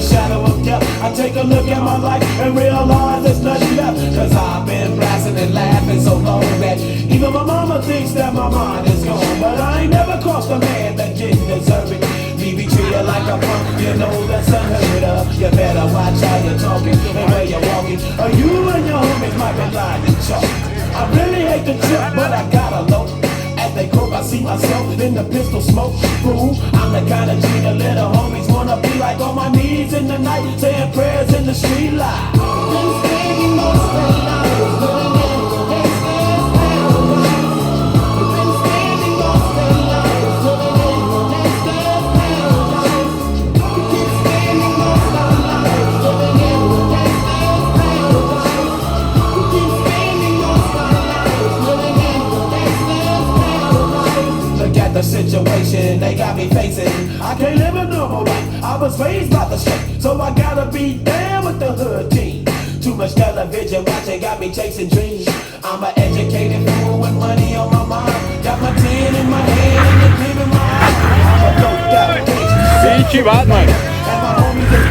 shadow of death. I take a look at my life and realize there's nothing left. Cause I've been blasting and laughing so long that even my mama thinks that my mind is gone. But I ain't never crossed a man that didn't deserve it. Me be treated like a punk, you know that's unheard of. You better watch how you're talking and where you're walking, or you and your homies might be lying in chalk. I really hate the trip, but I gotta low. As they croak, I see myself in the pistol smoke. Fool, I'm the kind of G the little homies wanna be like, on my knees in the night, saying prayers in the street light. Been spending most of their lives living in the gangster's paradise. Been spending most of their lives living in the gangster's paradise. We keep spending most of our lives living in the gangster's paradise. We keep spending most of our lives living in the gangster's paradise. Look at the situation they got me facing. I can't live a normal life. I was raised by the street, so I gotta be down with the hood team. Too much television watching got me chasing dreams. I'm an educated fool with money on my mind. Got my tin in my hand and the gleam in my eye. I'm a doped out gangster. Beat you out, mate. And my homies is